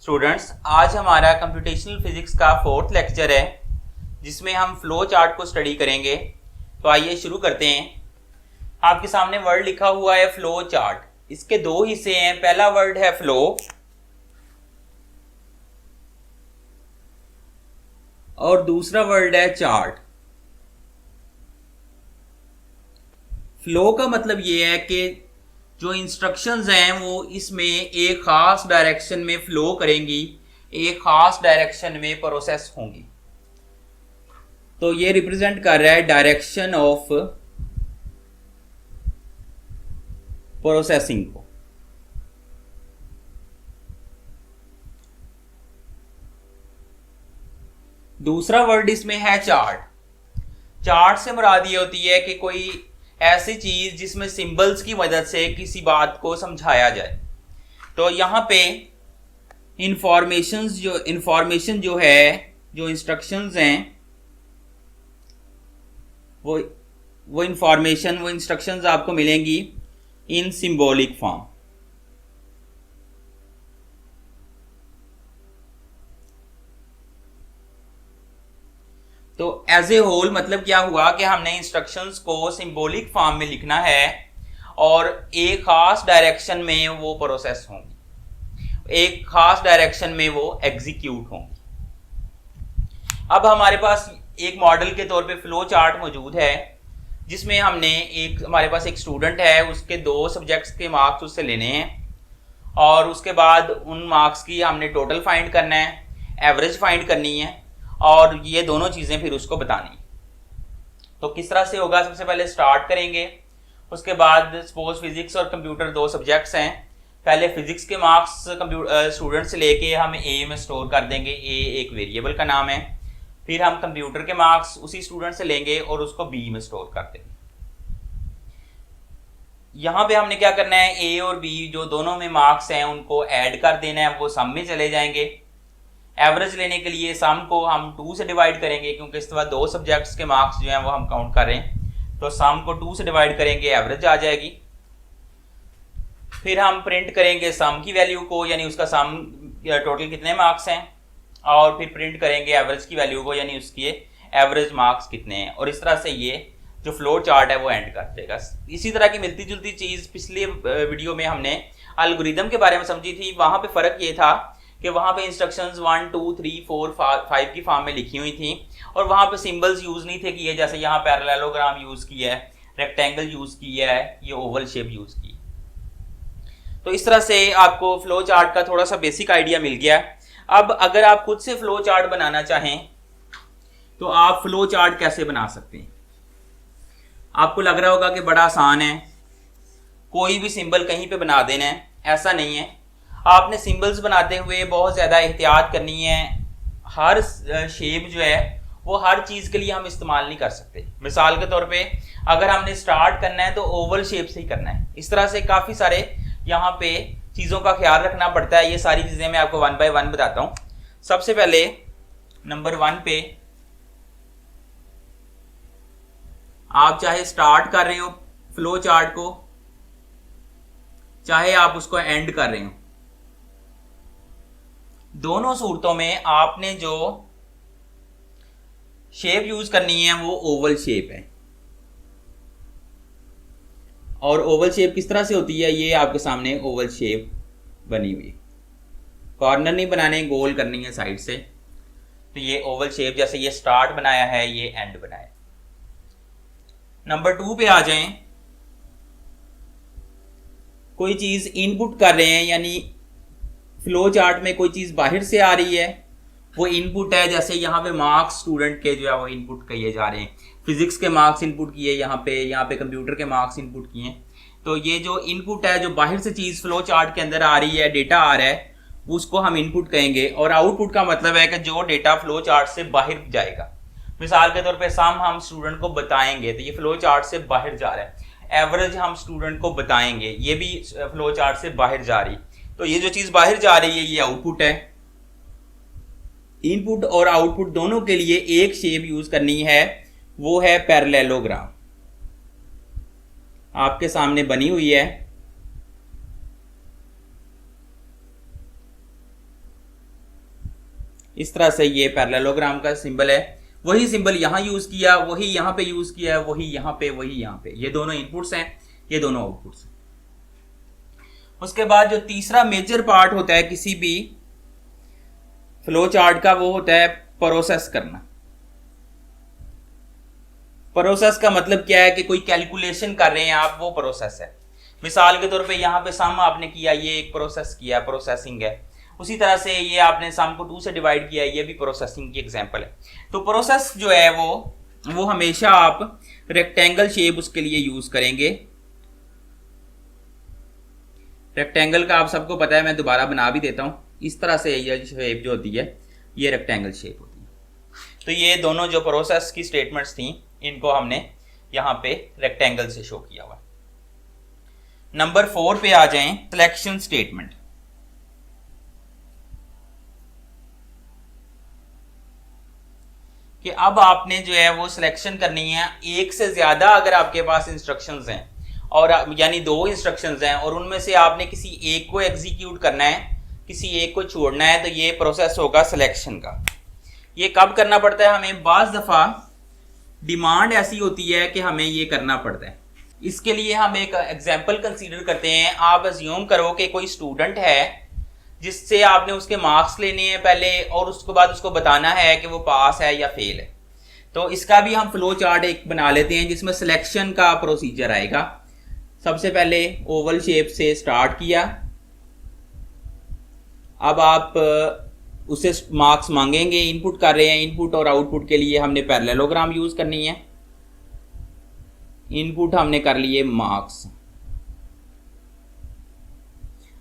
Students, आज हमारा computational physics का 4th लेक्चर है जिसमें हम फ्लो चार्ट को स्टडी करेंगे। तो आइए शुरू करते हैं। आपके सामने वर्ड लिखा हुआ है फ्लो चार्ट। इसके दो हिस्से हैं। पहला वर्ड है फ्लो और दूसरा वर्ड है चार्ट। फ्लो का मतलब ये है कि जो इंस्ट्रक्शंस हैं वो इसमें एक खास डायरेक्शन में फ्लो करेंगी, एक खास डायरेक्शन में प्रोसेस होंगी। तो ये रिप्रेजेंट कर रहा है डायरेक्शन ऑफ प्रोसेसिंग को। दूसरा वर्ड इसमें है चार्ट। चार्ट से मुराद ये होती है कि कोई ऐसी चीज जिसमें सिंबल्स की मदद से किसी बात को समझाया जाए। तो यहाँ पे इंफॉर्मेशन जो है, जो इंस्ट्रक्शंस हैं, वो इंस्ट्रक्शंस आपको मिलेंगी इन सिंबॉलिक फॉर्म। तो एज ए होल मतलब क्या हुआ कि हमने इंस्ट्रक्शंस को सिंबॉलिक फॉर्म में लिखना है और एक खास डायरेक्शन में वो प्रोसेस होंगी, एक खास डायरेक्शन में वो एग्जीक्यूट होंगी। अब हमारे पास एक मॉडल के तौर पे फ्लो चार्ट मौजूद है जिसमें हमारे पास एक स्टूडेंट है, उसके 2 सब्जेक्ट्स के मार्क्स उससे लेने हैं और उसके बाद उन मार्क्स की हमने टोटल फाइंड करना है, एवरेज फाइंड करनी है और ये दोनों चीज़ें फिर उसको बतानी। तो किस तरह से होगा, सबसे पहले स्टार्ट करेंगे। उसके बाद सपोज फिजिक्स और कंप्यूटर 2 सब्जेक्ट्स हैं। पहले फिजिक्स के मार्क्स स्टूडेंट से लेके हम ए में स्टोर कर देंगे। ए एक वेरिएबल का नाम है। फिर हम कंप्यूटर के मार्क्स उसी स्टूडेंट से लेंगे और उसको बी में स्टोर कर देंगे। यहाँ पे हमने क्या करना है, ए और बी जो दोनों में मार्क्स हैं उनको ऐड कर देना है, वो सम में चले जाएंगे। एवरेज लेने के लिए सम को हम 2 से डिवाइड करेंगे क्योंकि इस तरह 2 सब्जेक्ट्स के मार्क्स जो हैं वो हम काउंट कर रहे हैं। तो सम को 2 से डिवाइड करेंगे, एवरेज आ जाएगी। फिर हम प्रिंट करेंगे सम की वैल्यू को, यानी उसका सम टोटल कितने मार्क्स हैं, और फिर प्रिंट करेंगे एवरेज की वैल्यू को, यानी उसके एवरेज मार्क्स कितने हैं। और इस तरह से ये जो फ्लो चार्ट है वो एंड कर देगा। इसी तरह की मिलती जुलती चीज़ पिछले वीडियो में हमने एल्गोरिदम के बारे में समझी थी। वहाँ पे फ़र्क ये था कि वहाँ पे इंस्ट्रक्शंस 1 2 3 4 5 की फॉर्म में लिखी हुई थी और वहाँ पे सिंबल्स यूज़ नहीं थे किए, जैसे यहाँ पैरेललोग्राम यूज़ किया है, रेक्टेंगल यूज़ किया है, ये ओवल शेप यूज़ की। तो इस तरह से आपको फ्लो चार्ट का थोड़ा सा बेसिक आइडिया मिल गया। अब अगर आप खुद से फ्लो चार्ट बनाना चाहें तो आप फ्लो चार्ट कैसे बना सकते हैं। आपको लग रहा होगा कि बड़ा आसान है, कोई भी सिंबल कहीं पे बना देना है। ऐसा नहीं है। आपने सिंबल्स बनाते हुए बहुत ज़्यादा एहतियात करनी है। हर शेप जो है वो हर चीज़ के लिए हम इस्तेमाल नहीं कर सकते। मिसाल के तौर पे अगर हमने स्टार्ट करना है तो ओवल शेप से ही करना है। इस तरह से काफ़ी सारे यहाँ पे चीज़ों का ख्याल रखना पड़ता है। ये सारी चीज़ें मैं आपको 1 बाय 1 बताता हूँ। सबसे पहले नंबर 1 पे आप चाहे स्टार्ट कर रहे हो फ्लो चार्ट को, चाहे आप उसको एंड कर रहे हो, दोनों सूरतों में आपने जो शेप यूज करनी है वो ओवल शेप है। और ओवल शेप किस तरह से होती है, ये आपके सामने ओवल शेप बनी हुई है। कॉर्नर नहीं बनाने, गोल करनी है साइड से। तो ये ओवल शेप, जैसे ये स्टार्ट बनाया है, ये एंड बनाया। नंबर 2 पे आ जाएं। कोई चीज इनपुट कर रहे हैं, यानी फ्लो चार्ट में कोई चीज़ बाहर से आ रही है, वो इनपुट है। जैसे यहाँ पे मार्क्स स्टूडेंट के जो है वो इनपुट किए जा रहे हैं। फिजिक्स के मार्क्स इनपुट किए, यहाँ पे कंप्यूटर के मार्क्स इनपुट किए। तो ये जो इनपुट है, जो बाहर से चीज़ फ्लो चार्ट के अंदर आ रही है, डेटा आ रहा है, उसको हम इनपुट कहेंगे। और आउटपुट का मतलब है कि जो डेटा फ्लो चार्ट से बाहर जाएगा। मिसाल के तौर पर सम हम स्टूडेंट को बताएंगे तो ये फ्लो चार्ट से बाहर जा रहा है। एवरेज हम स्टूडेंट को बताएंगे, ये भी फ्लो चार्ट से बाहर जा रही। तो ये जो चीज बाहर जा रही है ये आउटपुट है। इनपुट और आउटपुट दोनों के लिए एक शेप यूज करनी है, वो है पैरेललोग्राम। आपके सामने बनी हुई है। इस तरह से ये पैरेललोग्राम का सिंबल है। वही सिंबल यहाँ यूज किया, वही यहाँ पे यूज किया, वही यहाँ पे, वही यहाँ पे। ये दोनों इनपुट्स हैं, ये दोनों आउटपुट्स हैं। उसके बाद जो तीसरा मेजर पार्ट होता है किसी भी फ्लो चार्ट का, वो होता है प्रोसेस करना। प्रोसेस का मतलब क्या है कि कोई कैलकुलेशन कर रहे हैं आप, वो प्रोसेस है। मिसाल के तौर पे यहाँ पे सम आपने किया, ये एक प्रोसेस किया, प्रोसेसिंग है। उसी तरह से ये आपने सम को 2 से डिवाइड किया, ये भी प्रोसेसिंग की एग्जांपल है। तो प्रोसेस जो है वो हमेशा आप रेक्टेंगल शेप उसके लिए यूज करेंगे। रेक्टेंगल का आप सबको पता है, मैं दोबारा बना भी देता हूँ। इस तरह से ये शेप जो होती है, ये रेक्टेंगल शेप होती है। तो ये दोनों जो प्रोसेस की स्टेटमेंट्स थी, इनको हमने यहाँ पे रेक्टेंगल से शो किया हुआ। नंबर 4 पे आ जाएं, सिलेक्शन स्टेटमेंट। कि अब आपने जो है वो सिलेक्शन करनी है। एक से ज्यादा अगर आपके पास इंस्ट्रक्शंस हैं, और यानी 2 इंस्ट्रक्शंस हैं, और उनमें से आपने किसी एक को एग्जीक्यूट करना है, किसी एक को छोड़ना है, तो ये प्रोसेस होगा सिलेक्शन का। ये कब करना पड़ता है हमें? बाज दफा डिमांड ऐसी होती है कि हमें ये करना पड़ता है। इसके लिए हम एक एग्जाम्पल कंसीडर करते हैं। आप अज्यूम करो कि कोई स्टूडेंट है जिससे आपने उसके मार्क्स लेने हैं पहले, और उसके बाद उसको बताना है कि वो पास है या फेल है। तो इसका भी हम फ्लो चार्ट एक बना लेते हैं जिसमें सिलेक्शन का प्रोसीजर आएगा। सबसे पहले ओवल शेप से स्टार्ट किया। अब आप उसे मार्क्स मांगेंगे, इनपुट कर रहे हैं। इनपुट और आउटपुट के लिए हमने पैरेललोग्राम यूज करनी है। इनपुट हमने कर लिए मार्क्स।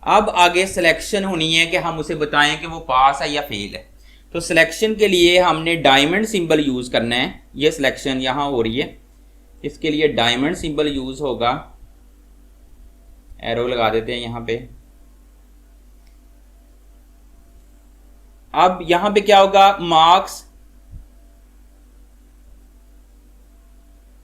अब आगे सिलेक्शन होनी है कि हम उसे बताएं कि वो पास है या फेल है। तो सिलेक्शन के लिए हमने डायमंड सिंबल यूज करना है। ये सिलेक्शन यहां हो रही है, इसके लिए डायमंड सिंबल यूज होगा। एरो लगा देते हैं यहां पे। अब यहां पे क्या होगा? मार्क्स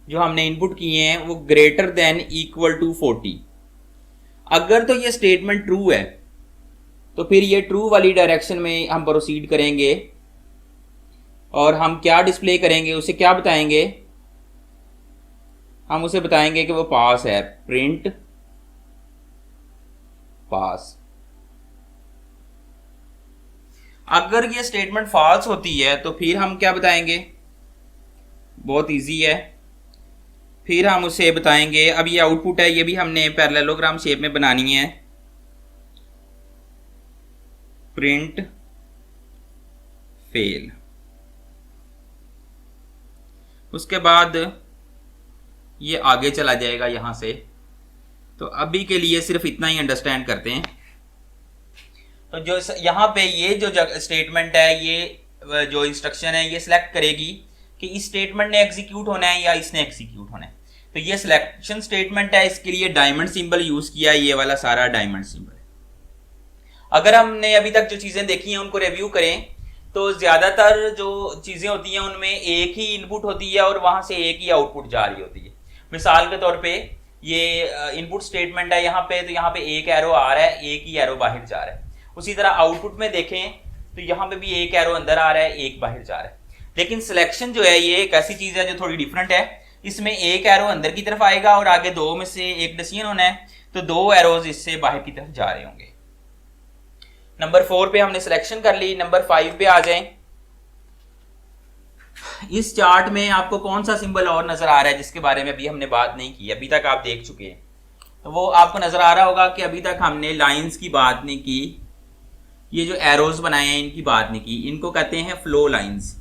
जो हमने इनपुट किए हैं वो ग्रेटर देन इक्वल टू 40। अगर तो ये स्टेटमेंट ट्रू है तो फिर ये ट्रू वाली डायरेक्शन में हम प्रोसीड करेंगे, और हम क्या डिस्प्ले करेंगे, उसे क्या बताएंगे? हम उसे बताएंगे कि वो पास है। प्रिंट पास। अगर ये स्टेटमेंट फॉल्स होती है तो फिर हम क्या बताएंगे? बहुत इजी है। फिर हम उसे बताएंगे, अब ये आउटपुट है, ये भी हमने पैरेललोग्राम शेप में बनानी है। Print fail. उसके बाद ये आगे चला जाएगा यहां से। तो अभी के लिए सिर्फ इतना ही अंडरस्टैंड करते हैं। तो जो यहां पे ये जो स्टेटमेंट है, ये जो इंस्ट्रक्शन है, ये सिलेक्ट करेगी कि इस स्टेटमेंट ने एग्जीक्यूट होना है या इसने एग्जीक्यूट होना है। तो ये सिलेक्शन स्टेटमेंट है, इसके लिए डायमंड सिंबल यूज किया। ये वाला सारा डायमंड सिंबल है। अगर हमने अभी तक जो चीजें देखी हैं उनको रिव्यू करें तो ज्यादातर जो चीजें होती हैं उनमें एक ही इनपुट होती है और वहां से एक ही आउटपुट जा रही होती है। मिसाल के तौर पे ये इनपुट स्टेटमेंट है यहाँ पे, तो यहाँ पे एक एरो आ रहा है, एक ही एरो बाहर जा रहा है। उसी तरह आउटपुट में देखें तो यहाँ पे भी एक एरो अंदर आ रहा है, एक बाहर जा रहा है। लेकिन सिलेक्शन जो है ये एक ऐसी चीज है जो थोड़ी डिफरेंट है। इसमें एक एरो अंदर की तरफ आएगा और आगे 2 में से एक डिसीजन होना है, तो 2 एरोज इससे बाहर की तरफ जा रहे होंगे। नंबर 4 पे हमने सिलेक्शन कर ली। नंबर 5 पे आ जाएं। इस चार्ट में आपको कौन सा सिंबल और नजर आ रहा है जिसके बारे में अभी हमने बात नहीं की, अभी तक आप देख चुके हैं? तो वो आपको नजर आ रहा होगा कि अभी तक हमने लाइंस की बात नहीं की, ये जो एरोज बनाए हैं इनकी बात नहीं की। इनको कहते हैं फ्लो लाइंस।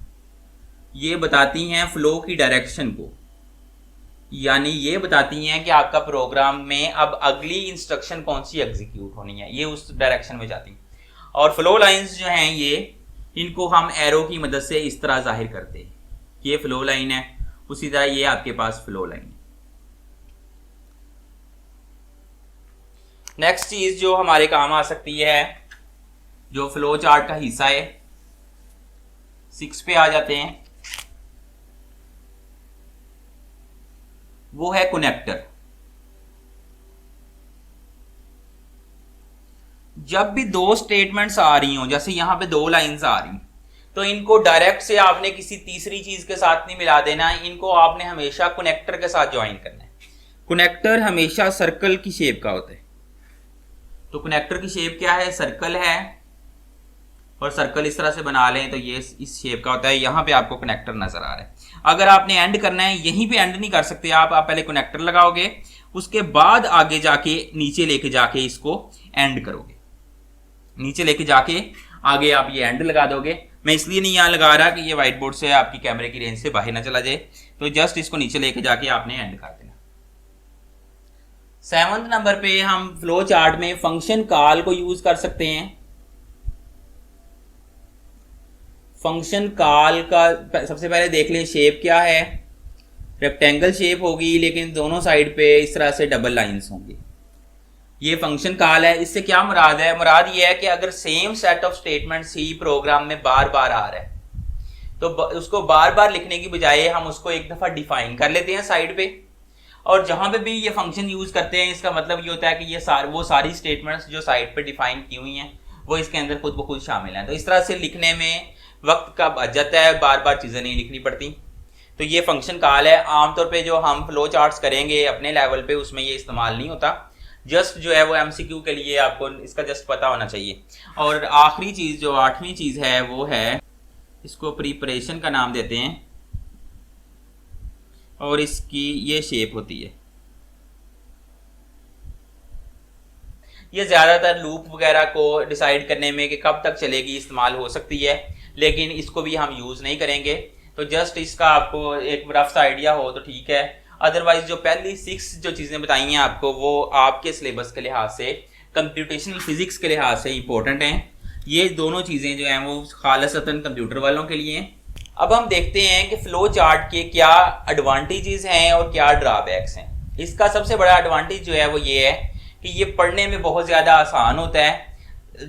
ये बताती हैं फ्लो की डायरेक्शन को, यानी ये बताती हैं कि आपका प्रोग्राम में अब अगली इंस्ट्रक्शन कौन सी एग्जीक्यूट होनी है, ये उस डायरेक्शन में जाती हैं। और फ्लो लाइंस जो हैं ये, इनको हम एरो की मदद से इस तरह जाहिर करते हैं कि ये फ्लो लाइन है। उसी तरह ये आपके पास फ्लो लाइन है। नेक्स्ट चीज जो हमारे काम आ सकती है, जो फ्लो चार्ट का हिस्सा है, 6 पे आ जाते हैं, वो है कनेक्टर। जब भी 2 स्टेटमेंट्स आ रही हो, जैसे यहां पे 2 लाइंस आ रही, तो इनको डायरेक्ट से आपने किसी तीसरी चीज के साथ नहीं मिला देना, इनको आपने हमेशा कनेक्टर के साथ ज्वाइन करना है। कनेक्टर हमेशा सर्कल की शेप का होता है, तो कनेक्टर की शेप क्या है, सर्कल है, और सर्कल इस तरह से बना लें तो ये इस शेप का होता है। यहाँ पे आपको कनेक्टर नजर आ रहा है। अगर आपने एंड करना है, यहीं पे एंड नहीं कर सकते आप पहले कनेक्टर लगाओगे, उसके बाद आगे जाके नीचे लेके जाके इसको एंड करोगे, नीचे लेके जाके आगे आप ये एंड लगा दोगे। मैं इसलिए नहीं यहाँ लगा रहा कि ये व्हाइट बोर्ड से आपकी कैमरे की रेंज से बाहर ना चला जाए, तो जस्ट इसको नीचे लेके जाके आपने एंड कर देना। 7th नंबर पे हम फ्लो चार्ट में फंक्शन कॉल को यूज कर सकते हैं। फंक्शन कॉल का सबसे पहले देख लें शेप क्या है, रेक्टेंगल शेप होगी, लेकिन दोनों साइड पे इस तरह से डबल लाइंस होंगी। ये फंक्शन कॉल है। इससे क्या मुराद है, मुराद ये है कि अगर सेम सेट ऑफ स्टेटमेंट्स ही प्रोग्राम में बार बार आ रहा है तो उसको बार बार लिखने की बजाय हम उसको एक दफा डिफाइन कर लेते हैं साइड पे, और जहां पे भी ये फंक्शन यूज करते हैं इसका मतलब ये होता है कि ये वो सारी स्टेटमेंट्स जो साइड पे डिफाइन की हुई हैं वो इसके अंदर खुद ब खुद शामिल हैं। तो इस तरह से लिखने में वक्त का बच जाता है, बार बार चीजें नहीं लिखनी पड़ती। तो ये फंक्शन कॉल है। आमतौर पे जो हम फ्लो चार्ट्स करेंगे अपने लेवल पे उसमें ये इस्तेमाल नहीं होता, जस्ट जो है वो एमसीक्यू के लिए आपको इसका जस्ट पता होना चाहिए। और आखिरी चीज जो 8वीं चीज है वो है, इसको प्रिपरेशन का नाम देते हैं, और इसकी ये शेप होती है। ये ज्यादातर लूप वगैरह को डिसाइड करने में कि कब तक चलेगी इस्तेमाल हो सकती है, लेकिन इसको भी हम यूज नहीं करेंगे। तो जस्ट इसका आपको एक रफ सा आइडिया हो तो ठीक है। अदरवाइज जो पहली 6 जो चीजें बताई हैं आपको वो आपके सिलेबस के लिहाज से, कंप्यूटेशनल फिजिक्स के लिहाज से इंपॉर्टेंट हैं। ये दोनों चीजें जो हैं वो खालसतन कंप्यूटर वालों के लिए हैं। अब हम देखते हैं कि फ्लो चार्ट के क्या एडवांटेजेस हैं और क्या ड्रॉबैक्स हैं। इसका सबसे बड़ा एडवांटेज जो है वो ये है कि ये पढ़ने में बहुत ज़्यादा आसान होता है।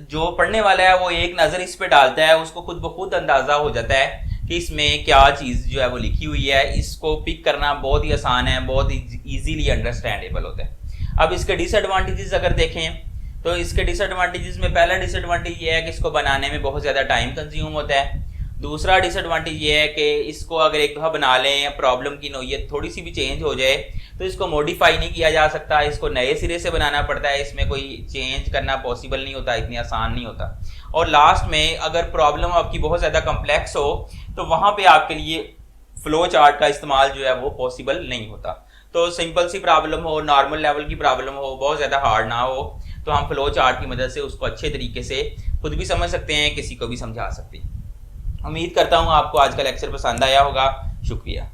जो पढ़ने वाला है वो एक नज़र इस पे डालता है, उसको खुद ब खुद अंदाज़ा हो जाता है कि इसमें क्या चीज़ जो है वो लिखी हुई है। इसको पिक करना बहुत ही आसान है, बहुत ईजीली अंडरस्टैंडेबल होता है। अब इसके डिसएडवांटेजेस अगर देखें तो इसके डिसएडवांटेजेस में पहला डिसएडवांटेज ये है कि इसको बनाने में बहुत ज़्यादा टाइम कंज्यूम होता है। दूसरा डिसएडवांटेज ये है कि इसको अगर एक दफ़ा बना लें या प्रॉब्लम की नौइयत थोड़ी सी भी चेंज हो जाए तो इसको मॉडिफाई नहीं किया जा सकता, इसको नए सिरे से बनाना पड़ता है। इसमें कोई चेंज करना पॉसिबल नहीं होता, इतनी आसान नहीं होता। और लास्ट में अगर प्रॉब्लम आपकी बहुत ज़्यादा कम्प्लेक्स हो तो वहाँ पे आपके लिए फ्लो चार्ट का इस्तेमाल जो है वो पॉसिबल नहीं होता। तो सिंपल सी प्रॉब्लम हो, नॉर्मल लेवल की प्रॉब्लम हो, बहुत ज़्यादा हार्ड ना हो, तो हम फ्लो चार्ट की मदद से उसको अच्छे तरीके से खुद भी समझ सकते हैं, किसी को भी समझा सकते हैं। उम्मीद करता हूँ आपको आज का लेक्चर पसंद आया होगा। शुक्रिया।